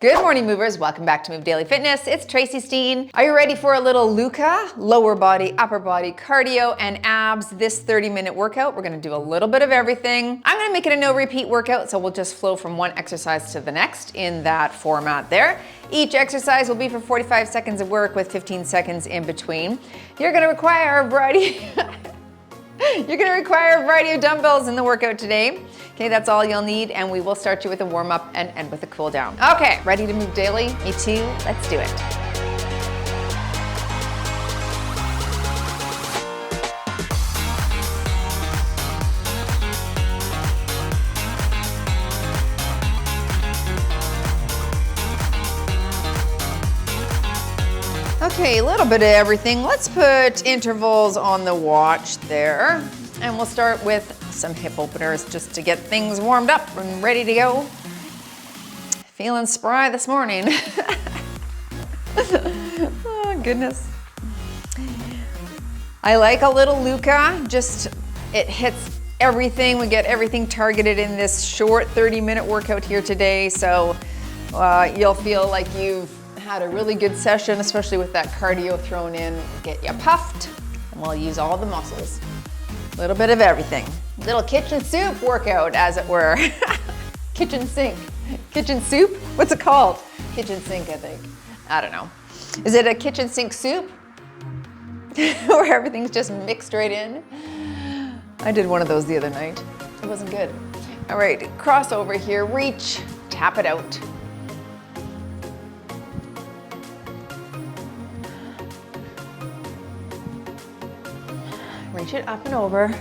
Good morning, movers. Welcome back to Move Daily Fitness. It's Tracy Steen. Are you ready for a little LUCA, lower body, upper body, cardio, and abs? This 30-minute workout, we're gonna do a little bit of everything. I'm gonna make it a no repeat workout, so we'll just flow from one exercise to the next in that format there. Each exercise will be for 45 seconds of work with 15 seconds in between. You're gonna require a variety of dumbbells in the workout today. Okay, that's all you'll need, and we will start you with a warm-up and end with a cool down. Okay, ready to move daily? Me too, let's do it. Okay, a little bit of everything. Let's put intervals on the watch there, and we'll start with some hip openers just to get things warmed up and ready to go. Feeling spry this morning. Oh, goodness. I like a little LUCA, just it hits everything. We get everything targeted in this short 30-minute workout here today, so you'll feel like you've had a really good session, especially with that cardio thrown in. Get you puffed, and we'll use all the muscles. A little bit of everything. Little kitchen soup workout, as it were. Kitchen sink. Kitchen soup? What's it called? Kitchen sink, I think. I don't know. Is it a kitchen sink soup? Where everything's just mixed right in? I did one of those the other night. It wasn't good. All right, cross over here, reach, tap it out. Reach it up and over.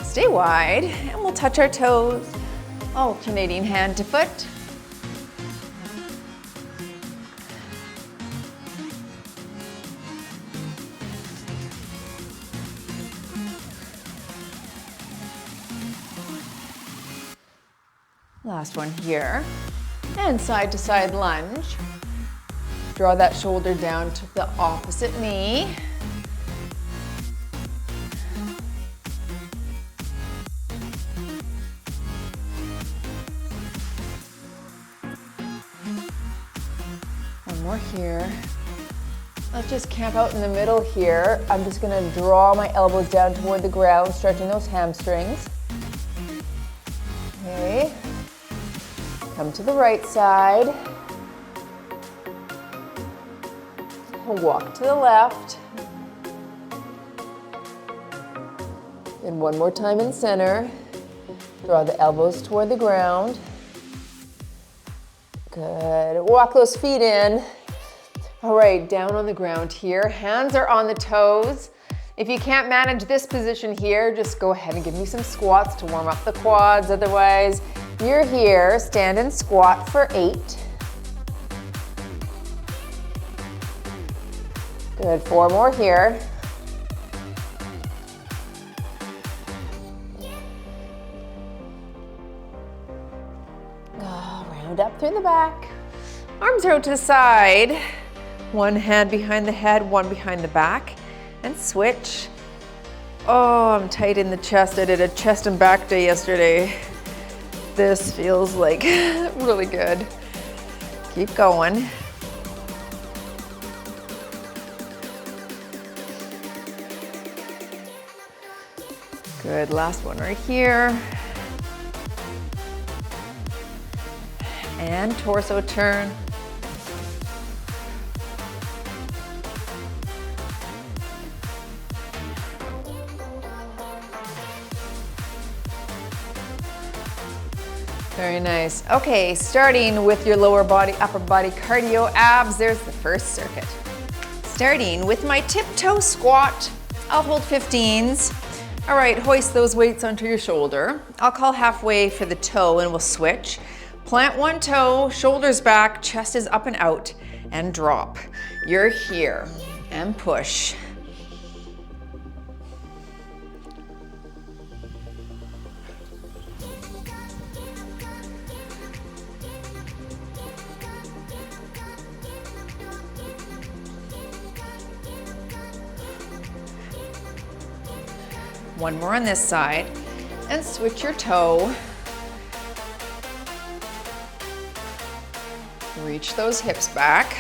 Stay wide, and we'll touch our toes, alternating hand to foot. Last one here, and side to side lunge. Draw that shoulder down to the opposite knee. One more here. Let's just camp out in the middle here. I'm just gonna draw my elbows down toward the ground, stretching those hamstrings. Okay. Come to the right side. Walk to the left. And one more time in center. Draw the elbows toward the ground. Good. Walk those feet in. All right, down on the ground here. Hands are on the toes. If you can't manage this position here, just go ahead and give me some squats to warm up the quads. Otherwise, you're here. Stand and squat for 8. Good, 4 more here. Round up through the back. Arms are out to the side. One hand behind the head, one behind the back. And switch. Oh, I'm tight in the chest. I did a chest and back day yesterday. This feels like really good. Keep going. Good, last one right here. And torso turn. Very nice. Okay, starting with your lower body, upper body cardio abs, there's the first circuit. Starting with my tiptoe squat, I'll hold 15s. All right, hoist those weights onto your shoulder. I'll call halfway for the toe and we'll switch. Plant one toe, shoulders back, chest is up and out, and drop. You're here, and push. One more on this side, and switch your toe. Reach those hips back.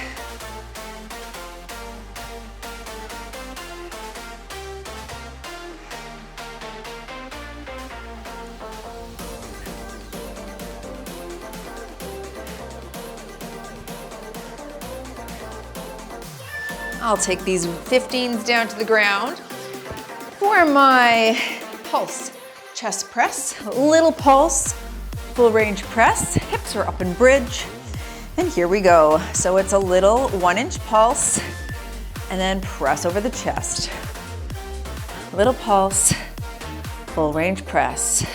I'll take these 15s down to the ground for my pulse chest press, little pulse, full range press, hips are up and bridge, and here we go. So it's a little 1-inch pulse, and then press over the chest. Little pulse, full range press.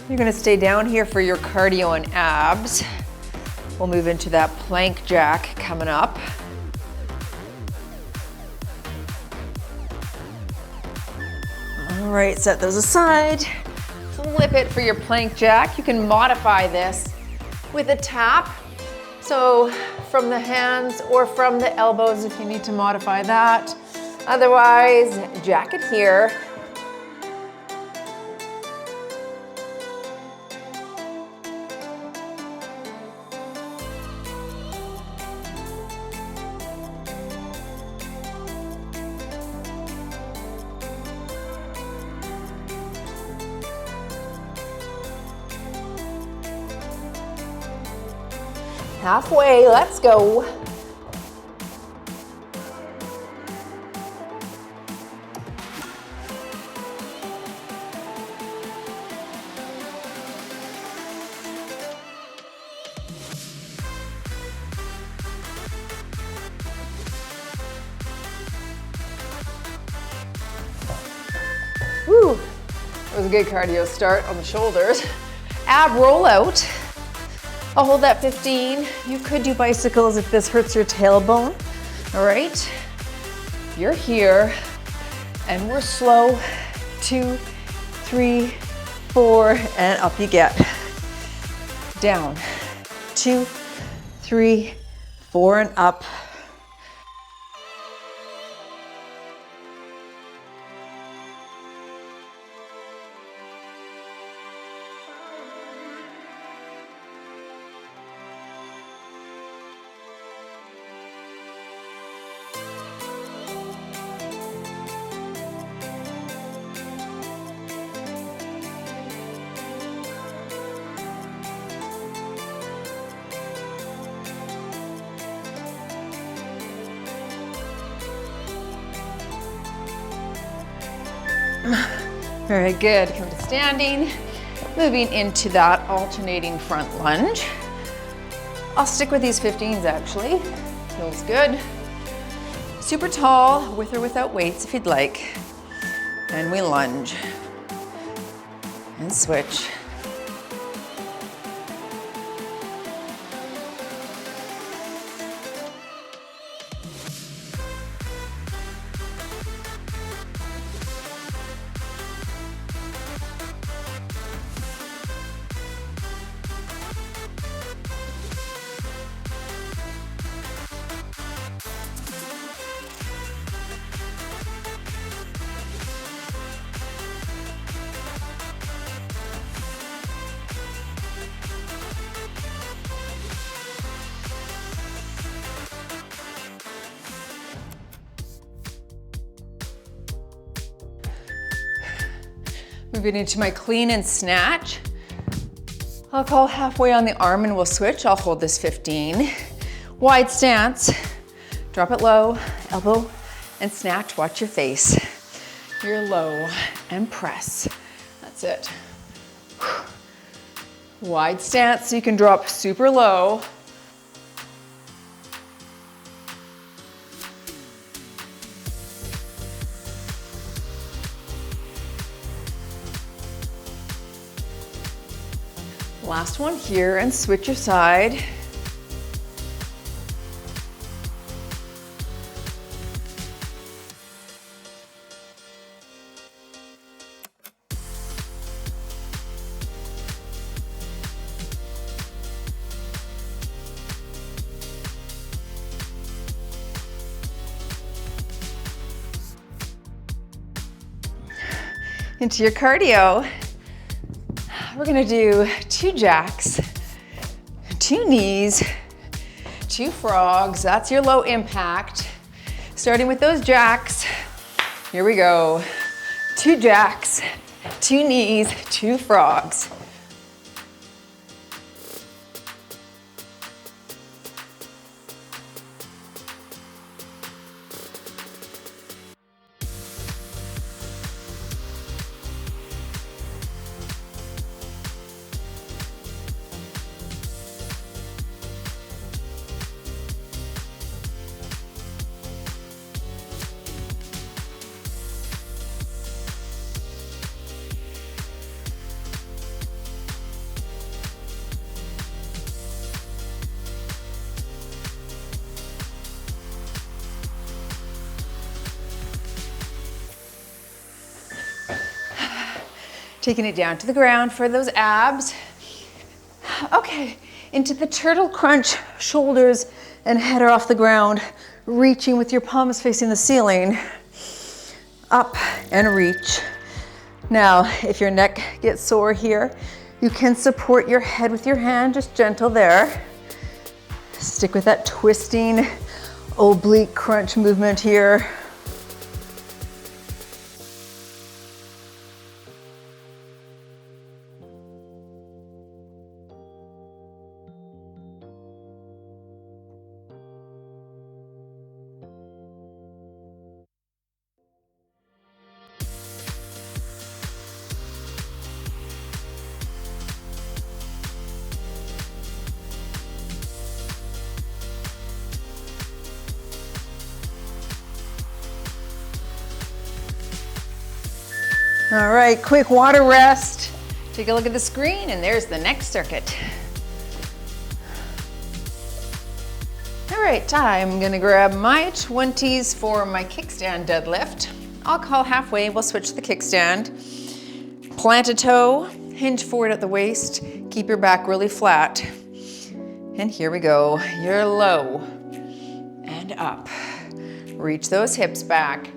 You're gonna stay down here for your cardio and abs. We'll move into that plank jack coming up. All right, set those aside. Flip it for your plank jack. You can modify this with a tap. So from the hands or from the elbows if you need to modify that. Otherwise, jack it here. Halfway, let's go. Woo, that was a good cardio start on the shoulders. Ab roll out. I'll hold that 15. You could do bicycles if this hurts your tailbone. All right, you're here, and we're slow. 2, 3, 4, and up you get. Down, 2, 3, 4, and up. Very good, come to standing. Moving into that alternating front lunge. I'll stick with these 15s actually, feels good. Super tall, with or without weights if you'd like. And we lunge and switch. Moving into my clean and snatch. I'll call halfway on the arm and we'll switch. I'll hold this 15. Wide stance, drop it low, elbow and snatch, watch your face. You're low and press, that's it. Wide stance so you can drop super low. Last one here, and switch your side. Into your cardio. We're gonna do 2 jacks, 2 knees, 2 frogs. That's your low impact. Starting with those jacks. Here we go. 2 jacks, 2 knees, 2 frogs. Taking it down to the ground for those abs. Okay, into the turtle crunch, shoulders and head are off the ground, reaching with your palms facing the ceiling. Up and reach. Now, if your neck gets sore here, you can support your head with your hand, just gentle there. Stick with that twisting oblique crunch movement here. All right, quick water rest. Take a look at the screen and there's the next circuit. All right, I'm gonna grab my 20s for my kickstand deadlift. I'll call halfway, we'll switch the kickstand. Plant a toe, hinge forward at the waist, keep your back really flat. And here we go, you're low and up. Reach those hips back.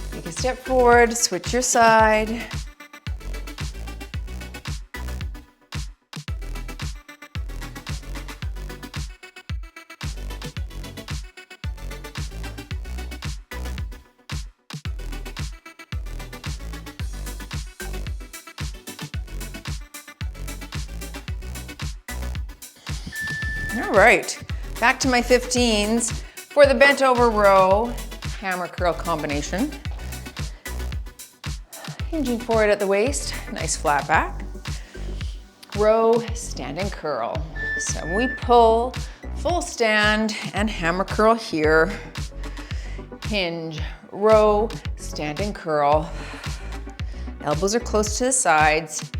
Take a step forward, switch your side. All right, back to my 15s for the bent over row, hammer curl combination. Hinging forward at the waist, nice flat back. Row, stand and curl. So we pull, full stand and hammer curl here. Hinge, row, stand and curl. Elbows are close to the sides.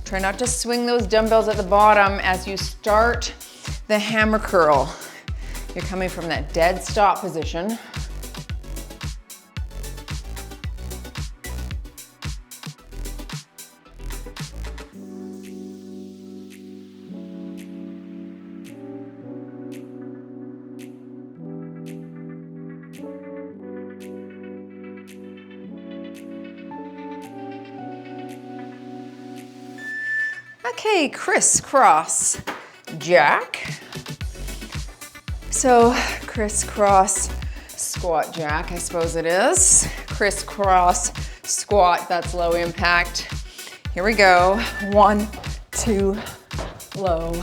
Try not to swing those dumbbells at the bottom as you start the hammer curl. You're coming from that dead stop position. Okay, crisscross jack. So crisscross squat jack, I suppose it is. Crisscross squat, that's low impact. Here we go. 1, 2, low.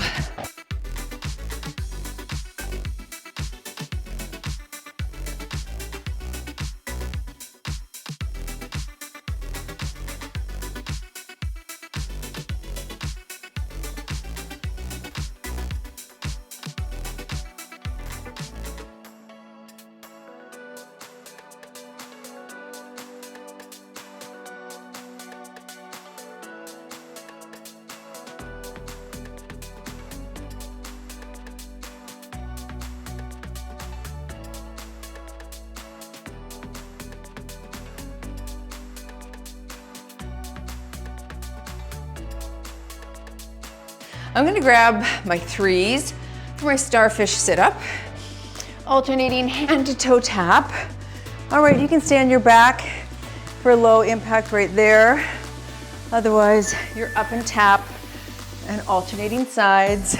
I'm gonna grab my 3s for my starfish sit-up, alternating hand to toe tap. All right, you can stay on your back for low impact right there. Otherwise, you're up and tap and alternating sides.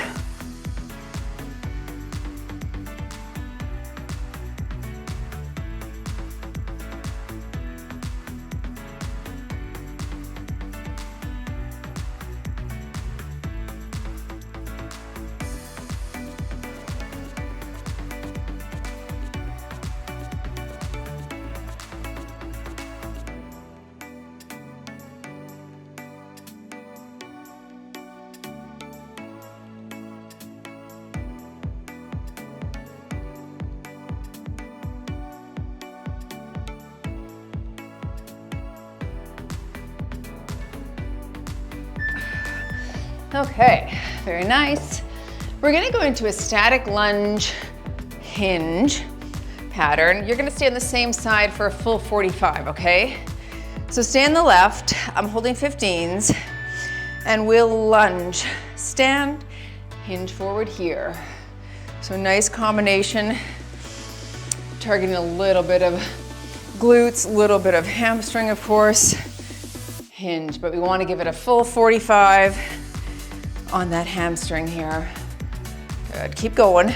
Okay, very nice. We're gonna go into a static lunge hinge pattern. You're gonna stay on the same side for a full 45, okay? So stay on the left, I'm holding 15s, and we'll lunge. Stand, hinge forward here. So nice combination, targeting a little bit of glutes, a little bit of hamstring, of course. Hinge, but we wanna give it a full 45 on that hamstring here. Good, keep going.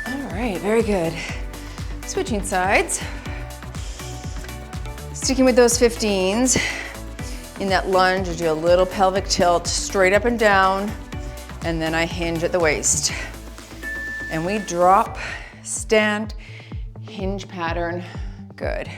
All right, very good. Switching sides. Sticking with those 15s. In that lunge, I do a little pelvic tilt, straight up and down, and then I hinge at the waist. And we drop, stand, hinge pattern. Good.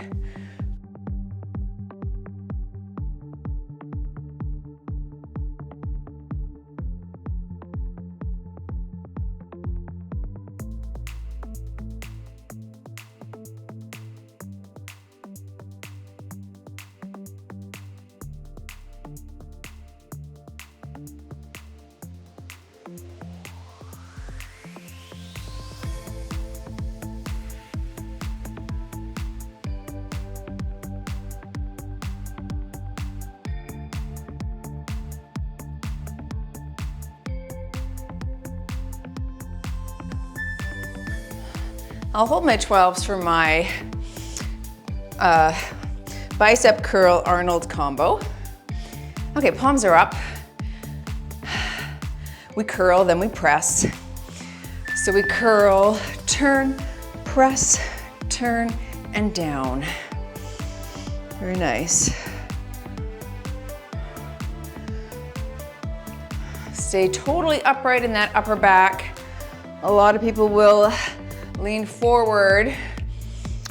I'll hold my 12s for my bicep curl Arnold combo. Okay, palms are up. We curl, then we press. So we curl, turn, press, turn, and down. Very nice. Stay totally upright in that upper back. A lot of people will lean forward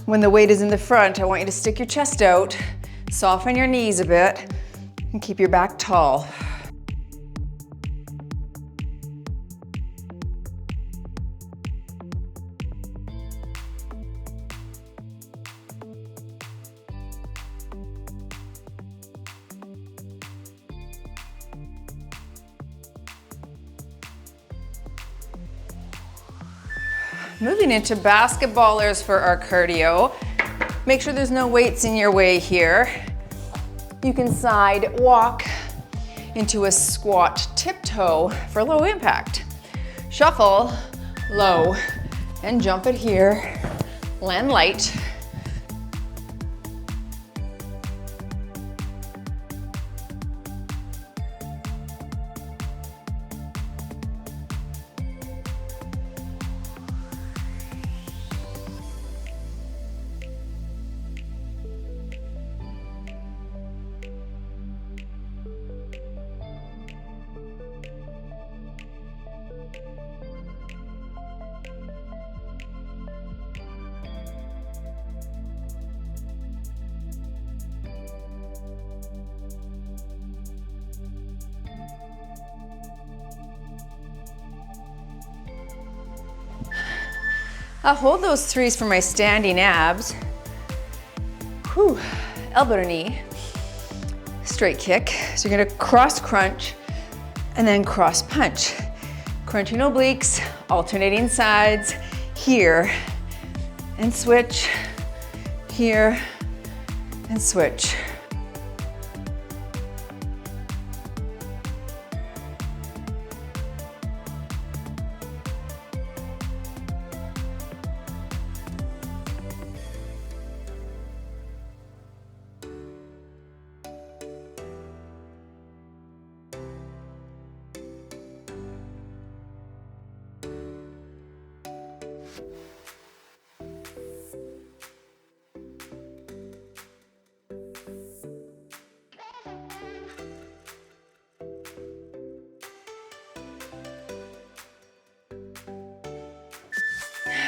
when the weight is in the front. I want you to stick your chest out, soften your knees a bit, and keep your back tall. Moving into basketballers for our cardio. Make sure there's no weights in your way here. You can side walk into a squat tiptoe for low impact. Shuffle, low, and jump it here. Land light. I'll hold those threes for my standing abs. Whew. Elbow to knee. Straight kick. So you're gonna cross crunch and then cross punch. Crunching obliques, alternating sides, here, and switch, here, and switch.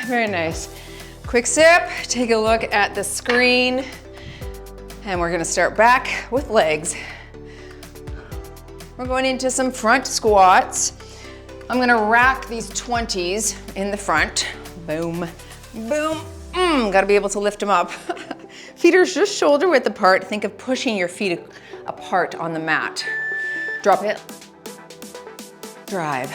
Very nice. Quick sip, take a look at the screen, and we're gonna start back with legs. We're going into some front squats. I'm gonna rack these 20s in the front. Boom, boom, gotta be able to lift them up. Feet are just shoulder width apart. Think of pushing your feet apart on the mat. Drop it, drive.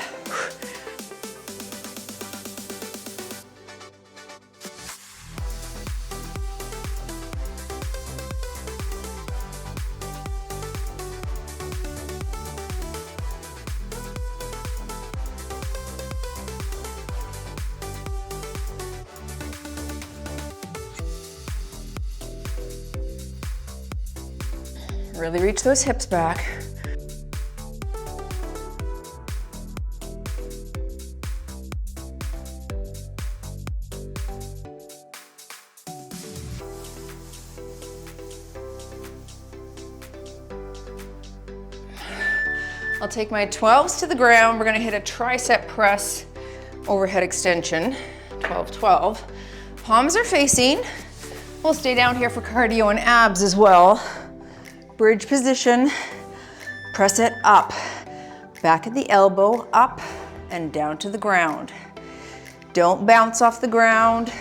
Really reach those hips back. I'll take my 12s to the ground. We're gonna hit a tricep press overhead extension, 12-12. Palms are facing. We'll stay down here for cardio and abs as well. Bridge position, press it up. Back at the elbow, up and down to the ground. Don't bounce off the ground.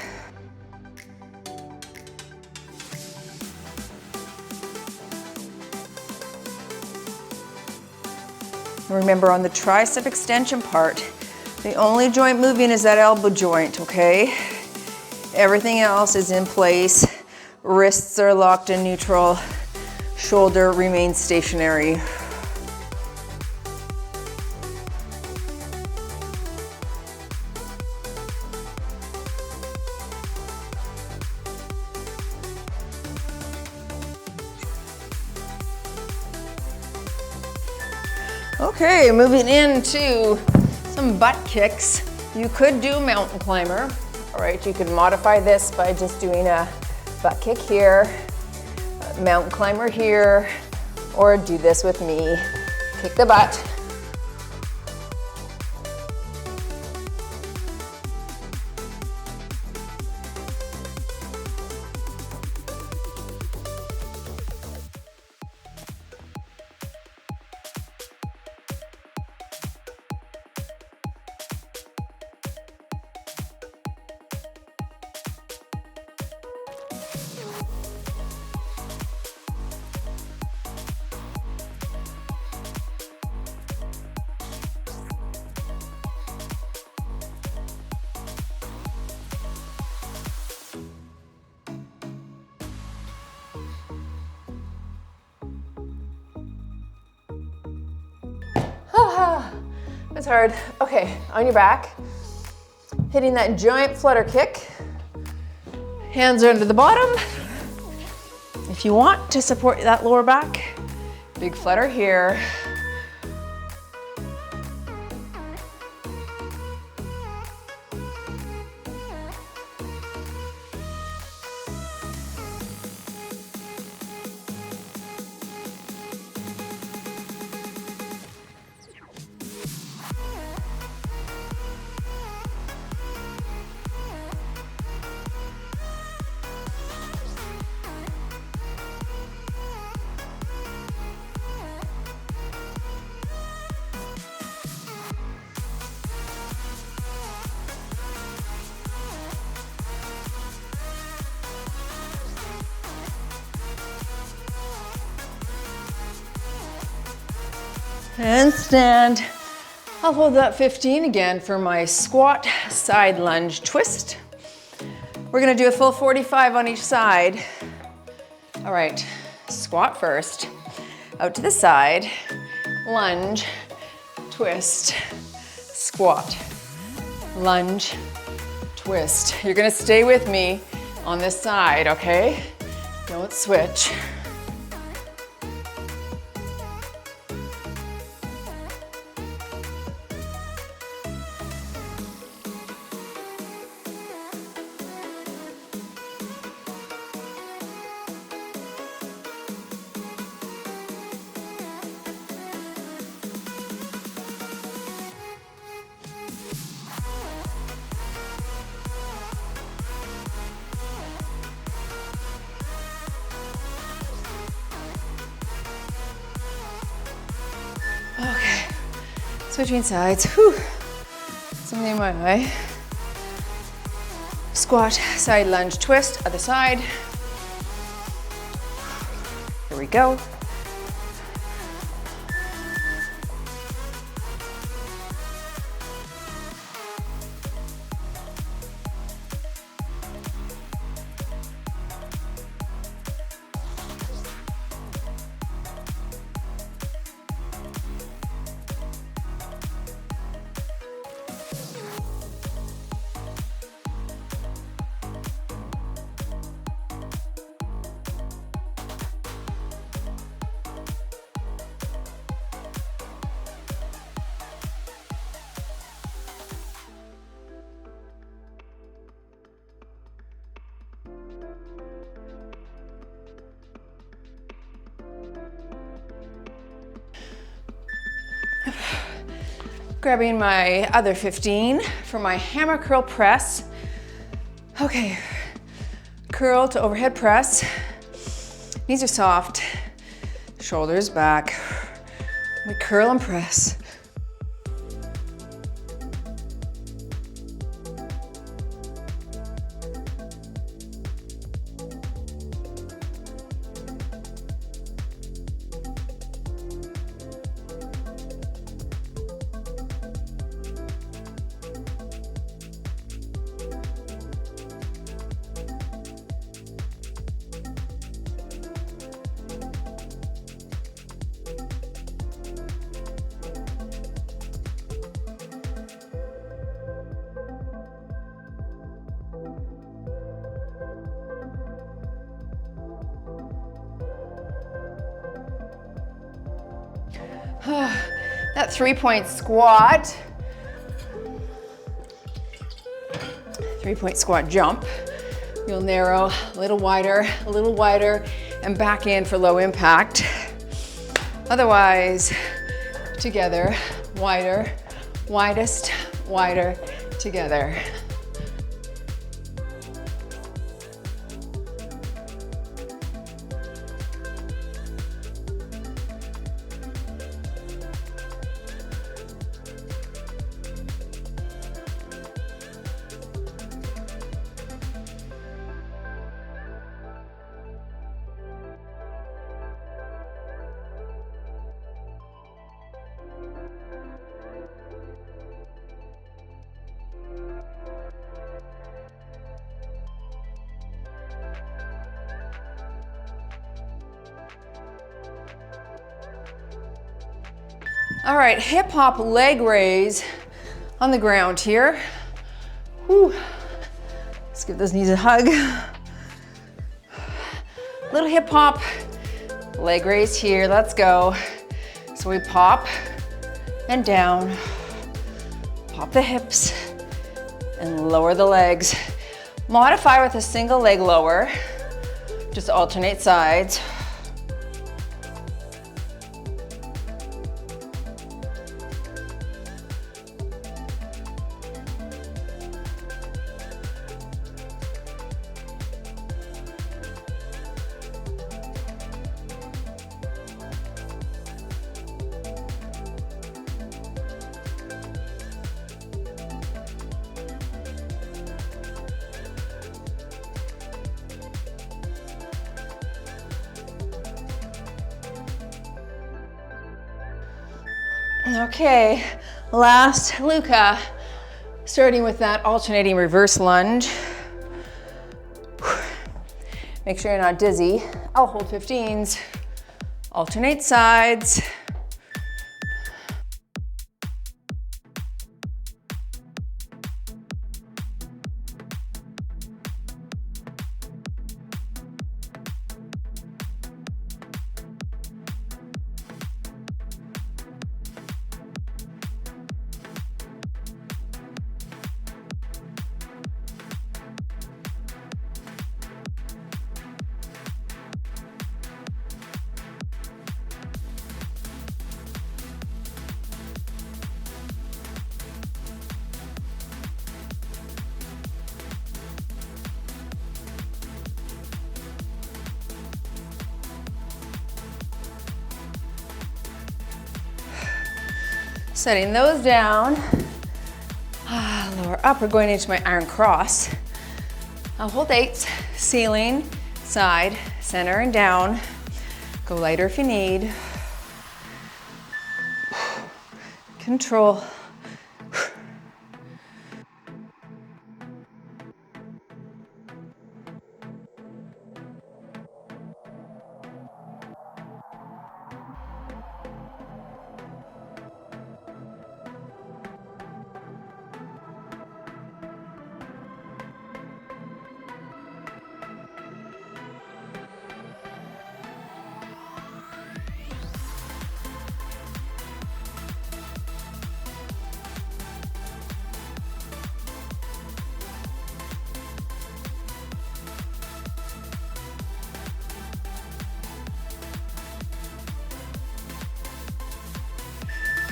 Remember, on the tricep extension part, the only joint moving is that elbow joint, okay? Everything else is in place. Wrists are locked in neutral. Shoulder remains stationary. Okay, moving into some butt kicks. You could do mountain climber. All right, you could modify this by just doing a butt kick here, mountain climber here, or do this with me. Kick the butt. That's hard. Okay, on your back, hitting that giant flutter kick. Hands are under the bottom. If you want to support that lower back, big flutter here. And stand. I'll hold that 15 again for my squat, side lunge, twist. We're gonna do a full 45 on each side. All right, squat first, out to the side, lunge, twist, squat, lunge, twist. You're gonna stay with me on this side, okay? Don't switch. Okay, switching sides. Whew. Something in my way. Squat, side lunge, twist, other side. Here we go. Grabbing my other 15 for my hammer curl press. Okay, curl to overhead press. Knees are soft, shoulders back. We curl and press. That 3-point squat. 3-point squat jump. You'll narrow a little wider, and back in for low impact. Otherwise, together, wider, widest, wider, together. All right, hip hop leg raise on the ground here. Whew. Let's give those knees a hug. Little hip hop, leg raise here, let's go. So we pop and down, pop the hips and lower the legs. Modify with a single leg lower, just alternate sides. Okay, last LUCA, starting with that alternating reverse lunge. Make sure you're not dizzy. I'll hold 15s. Alternate sides. Setting those down. Lower up, we're going into my iron cross. I'll hold 8s, ceiling, side, center, and down. Go lighter if you need. Control.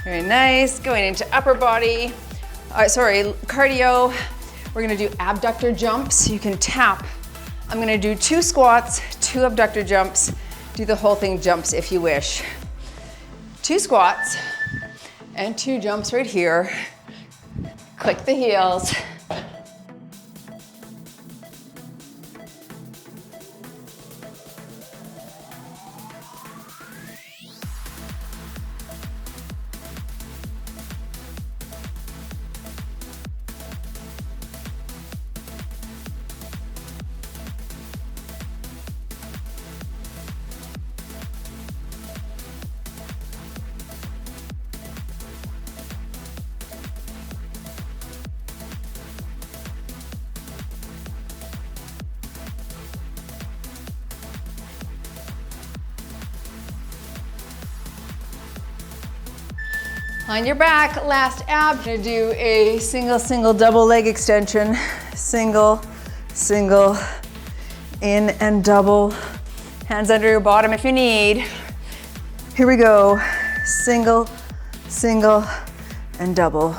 Very nice. Going into upper body, cardio. We're gonna do abductor jumps. You can tap. I'm gonna do 2 squats, 2 abductor jumps. Do the whole thing jumps if you wish. 2 squats and 2 jumps right here. Click the heels. On your back, last ab. Gonna do a single, double leg extension. Single, in and double. Hands under your bottom if you need. Here we go. Single, and double.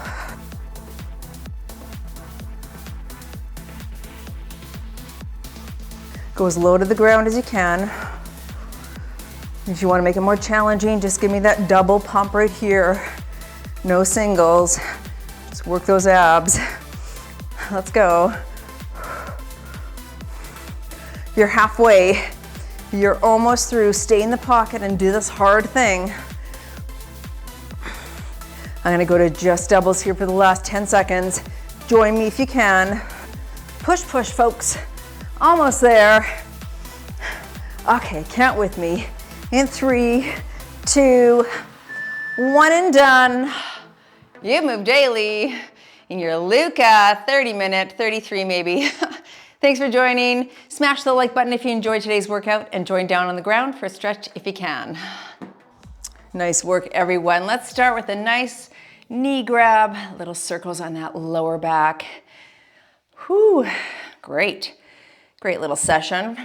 Go as low to the ground as you can. If you want to make it more challenging, just give me that double pump right here. No singles. Just work those abs. Let's go. You're halfway. You're almost through. Stay in the pocket and do this hard thing. I'm gonna go to just doubles here for the last 10 seconds. Join me if you can. Push, folks. Almost there. Okay, count with me. In 3, 2, 1 and done. You move daily in your LUCA 30-minute, 33 maybe. Thanks for joining. Smash the like button if you enjoyed today's workout and join down on the ground for a stretch if you can. Nice work, everyone. Let's start with a nice knee grab, little circles on that lower back. Whew, great. Great little session.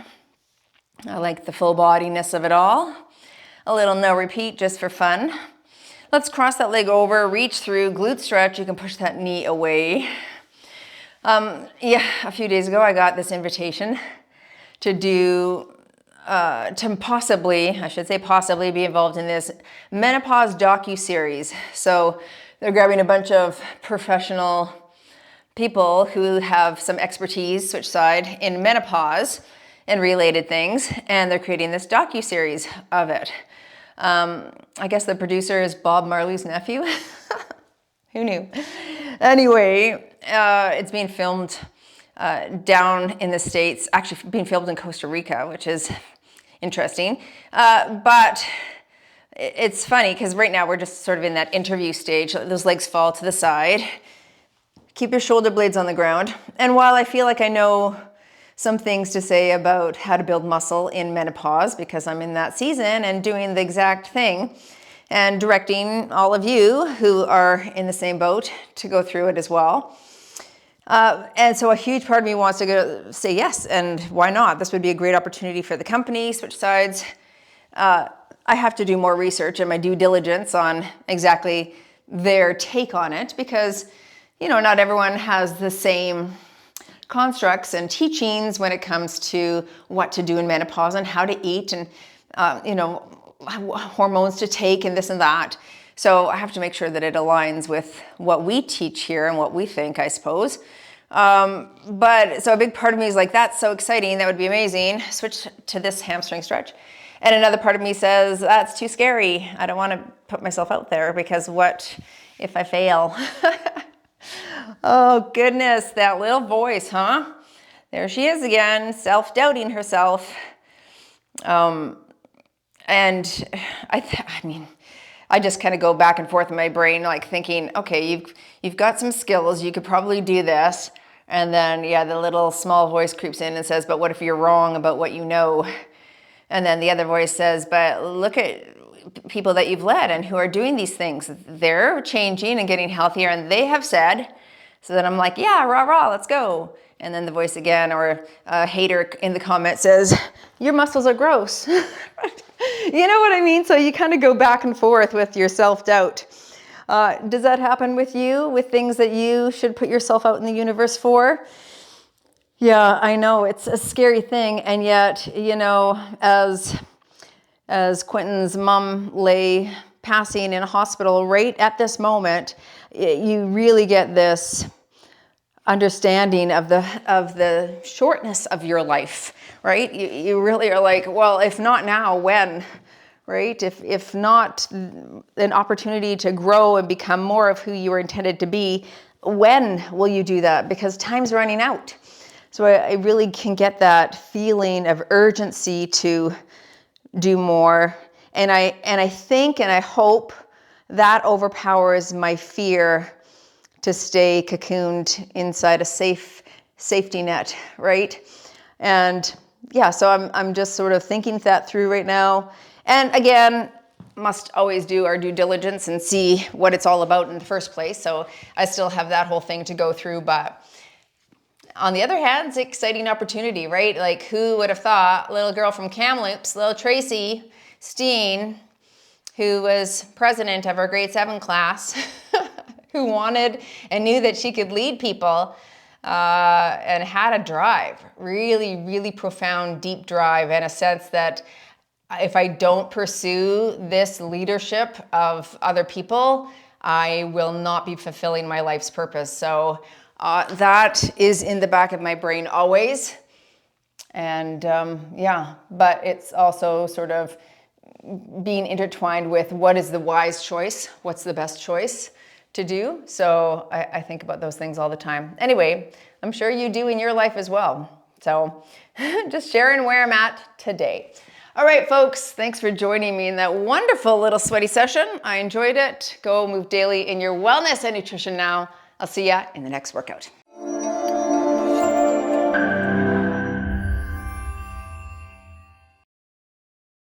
I like the full bodiness of it all. A little no repeat just for fun. Let's cross that leg over, reach through, glute stretch. You can push that knee away. A few days ago, I got this invitation to do, to possibly be involved in this menopause docu-series. So they're grabbing a bunch of professional people who have some expertise, switch side, in menopause and related things, and they're creating this docu-series of it. I guess the producer is Bob Marley's nephew. Who knew? Anyway, it's being filmed down in the States, actually being filmed in Costa Rica, which is interesting. But it's funny because right now we're just sort of in that interview stage. Those legs fall to the side. Keep your shoulder blades on the ground. And while I feel like I know some things to say about how to build muscle in menopause, because I'm in that season and doing the exact thing and directing all of you who are in the same boat to go through it as well. And so a huge part of me wants to say yes, and why not? This would be a great opportunity for the company, switch sides. I have to do more research and my due diligence on exactly their take on it because, you know, not everyone has the same constructs and teachings when it comes to what to do in menopause and how to eat and, you know, hormones to take and this and that. So I have to make sure that it aligns with what we teach here and what we think, I suppose. But so a big part of me is like, that's so exciting. That would be amazing. Switch to this hamstring stretch. And another part of me says, that's too scary. I don't want to put myself out there because what if I fail? Oh goodness, that little voice, huh? There she is again, self-doubting herself. And I mean, I just kind of go back and forth in my brain, like thinking, okay, you've got some skills, you could probably do this. And then, yeah, the little small voice creeps in and says, but what if you're wrong about what you know? And then the other voice says, but look at people that you've led and who are doing these things. They're changing and getting healthier, and they have said. So then I'm like, yeah, rah, rah, let's go. And then the voice again, or a hater in the comment says, your muscles are gross. You know what I mean? So you kind of go back and forth with your self-doubt. Does that happen with you, with things that you should put yourself out in the universe for? Yeah, I know it's a scary thing. And yet, you know, as Quentin's mom lay passing in a hospital right at this moment, you really get this understanding of the shortness of your life, right? You really are like, well, if not now, when? Right? If not an opportunity to grow and become more of who you were intended to be, when will you do that? Because time's running out. So I really can get that feeling of urgency to do more. And I think and I hope that overpowers my fear to stay cocooned inside a safety net, right? And yeah, so I'm just sort of thinking that through right now. And again, must always do our due diligence and see what it's all about in the first place. So I still have that whole thing to go through, but on the other hand, it's an exciting opportunity, right? Like who would have thought little girl from Kamloops, little Tracy, Steen, who was president of our grade 7 class, who wanted and knew that she could lead people and had a drive, really, really profound, deep drive, and a sense that if I don't pursue this leadership of other people, I will not be fulfilling my life's purpose. So that is in the back of my brain always. And yeah, but it's also sort of being intertwined with what is the wise choice, what's the best choice to do. So I think about those things all the time. Anyway, I'm sure you do in your life as well. So just sharing where I'm at today. All right, folks, thanks for joining me in that wonderful little sweaty session. I enjoyed it. Go move daily in your wellness and nutrition now. I'll see ya in the next workout.